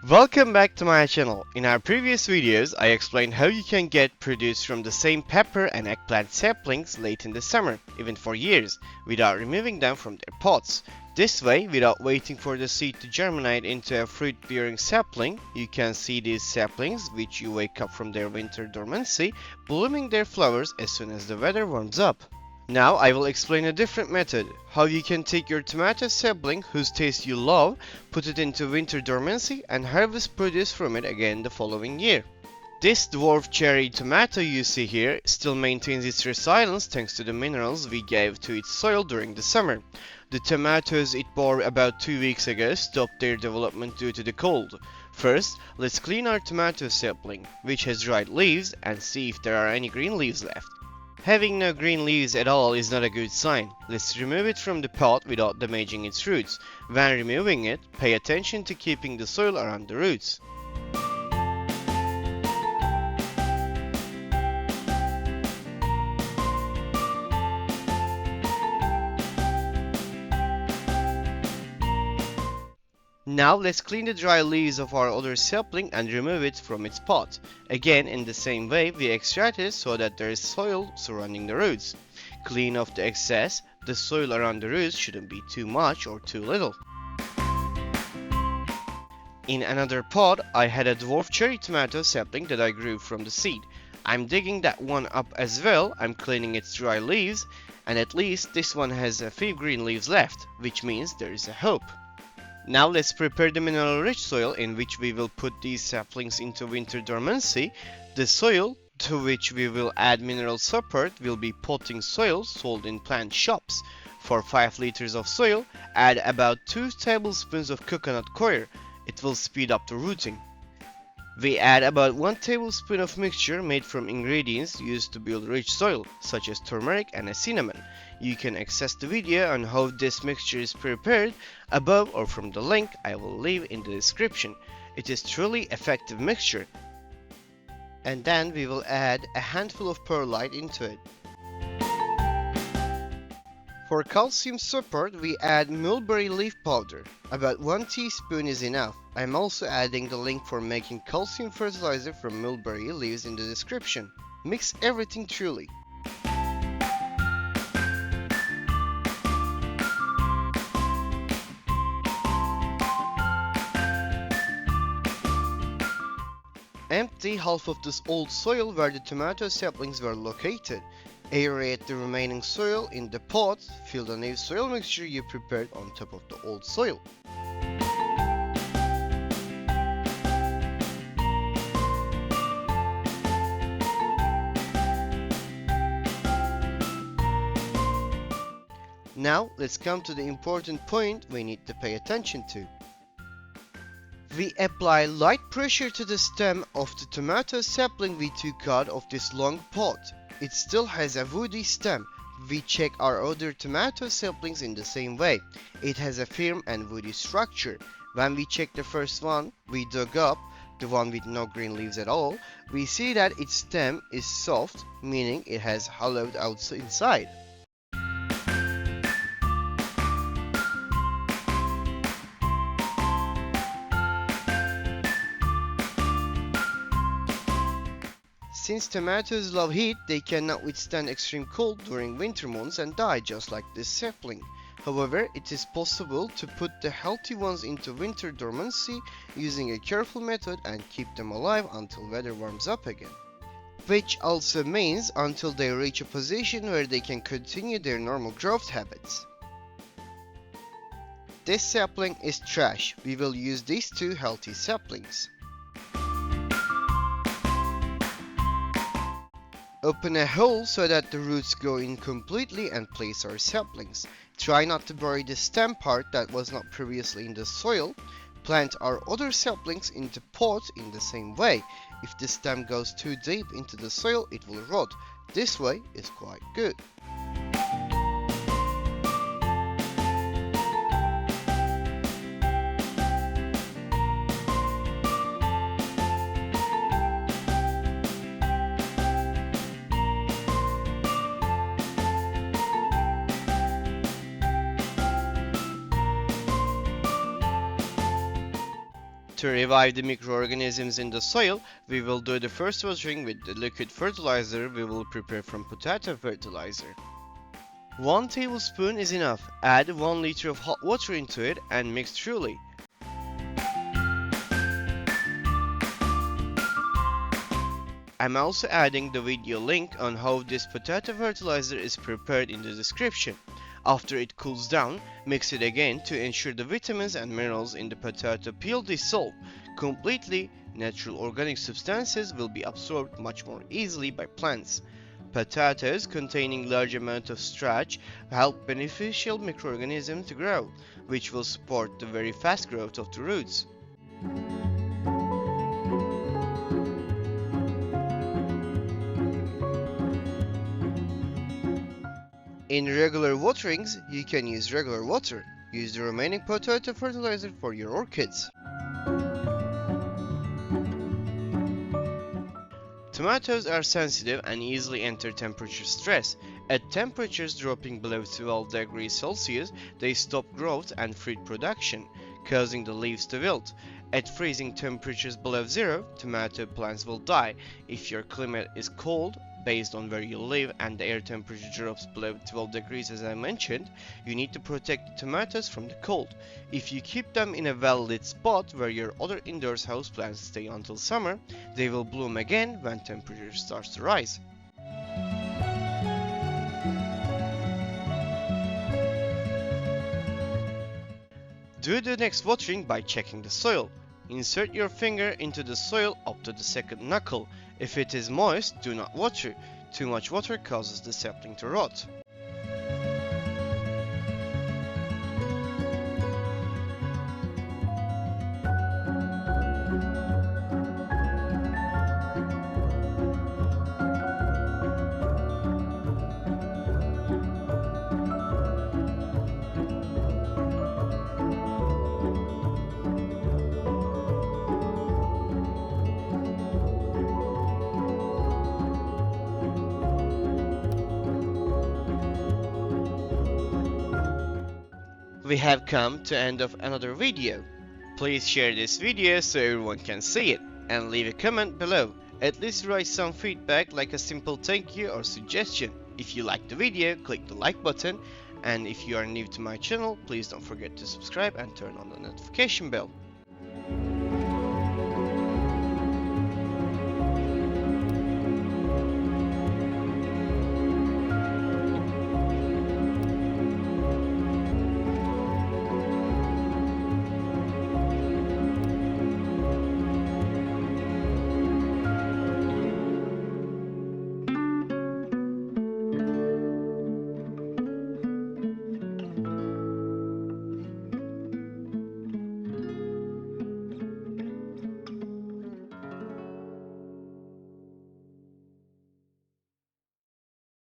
Welcome back to my channel. In our previous videos, I explained how you can get produce from the same pepper and eggplant saplings late in the summer, even for years, without removing them from their pots. This way, without waiting for the seed to germinate into a fruit-bearing sapling, you can see these saplings, which you wake up from their winter dormancy, blooming their flowers as soon as the weather warms up. Now I will explain a different method, how you can take your tomato sapling whose taste you love, put it into winter dormancy and harvest produce from it again the following year. This dwarf cherry tomato you see here still maintains its resilience thanks to the minerals we gave to its soil during the summer. The tomatoes it bore about 2 weeks ago stopped their development due to the cold. First, let's clean our tomato sapling, which has dried leaves, and see if there are any green leaves left. Having no green leaves at all is not a good sign. Let's remove it from the pot without damaging its roots. When removing it, pay attention to keeping the soil around the roots. Now let's clean the dry leaves of our other sapling and remove it from its pot. Again, in the same way, we extract it so that there is soil surrounding the roots. Clean off the excess. The soil around the roots shouldn't be too much or too little. In another pot, I had a dwarf cherry tomato sapling that I grew from the seed. I'm digging that one up as well. I'm cleaning its dry leaves, and at least this one has a few green leaves left, which means there is a hope. Now let's prepare the mineral-rich soil in which we will put these saplings into winter dormancy. The soil to which we will add mineral support will be potting soil sold in plant shops. For 5 liters of soil, add about 2 tablespoons of coconut coir. It will speed up the rooting. We add about 1 tablespoon of mixture made from ingredients used to build rich soil, such as turmeric and a cinnamon. You can access the video on how this mixture is prepared above or from the link I will leave in the description. It is truly effective mixture. And then we will add a handful of perlite into it. For calcium support, we add mulberry leaf powder. About 1 teaspoon is enough. I'm also adding the link for making calcium fertilizer from mulberry leaves in the description. Mix everything thoroughly. Empty half of this old soil where the tomato saplings were located. Aerate the remaining soil in the pot. Fill the new soil mixture you prepared on top of the old soil. Now let's come to the important point we need to pay attention to. We apply light pressure to the stem of the tomato sapling we took out of this long pot. It still has a woody stem. We check our other tomato saplings in the same way. It has a firm and woody structure. When we check the first one we dug up, the one with no green leaves at all, we see that its stem is soft, meaning it has hollowed out inside. Since tomatoes love heat, they cannot withstand extreme cold during winter months and die just like this sapling. However, it is possible to put the healthy ones into winter dormancy using a careful method and keep them alive until weather warms up again. Which also means until they reach a position where they can continue their normal growth habits. This sapling is trash. We will use these 2 healthy saplings. Open a hole so that the roots go in completely and place our saplings. Try not to bury the stem part that was not previously in the soil. Plant our other saplings into pots in the same way. If the stem goes too deep into the soil, it will rot. This way is quite good. To revive the microorganisms in the soil, we will do the first watering with the liquid fertilizer we will prepare from potato fertilizer. 1 tablespoon is enough. Add 1 liter of hot water into it and mix thoroughly. I'm also adding the video link on how this potato fertilizer is prepared in the description. After it cools down, mix it again to ensure the vitamins and minerals in the potato peel dissolve completely. Natural organic substances will be absorbed much more easily by plants. Potatoes containing large amount of starch help beneficial microorganisms to grow, which will support the very fast growth of the roots. In regular waterings, you can use regular water. Use the remaining potato fertilizer for your orchids. Tomatoes are sensitive and easily enter temperature stress. At temperatures dropping below 12 degrees Celsius, they stop growth and fruit production, causing the leaves to wilt. At freezing temperatures below zero, tomato plants will die. If your climate is cold, based on where you live, and the air temperature drops below 12 degrees as I mentioned, you need to protect the tomatoes from the cold. If you keep them in a well-lit spot where your other indoors houseplants stay until summer, they will bloom again when temperature starts to rise. Do the next watering by checking the soil. Insert your finger into the soil up to the second knuckle. If it is moist, do not water. Too much water causes the sapling to rot. We have come to end of another video. Please share this video so everyone can see it, and leave a comment below. At least write some feedback like a simple thank you or suggestion. If you liked the video, click the like button, and if you are new to my channel, please don't forget to subscribe and turn on the notification bell.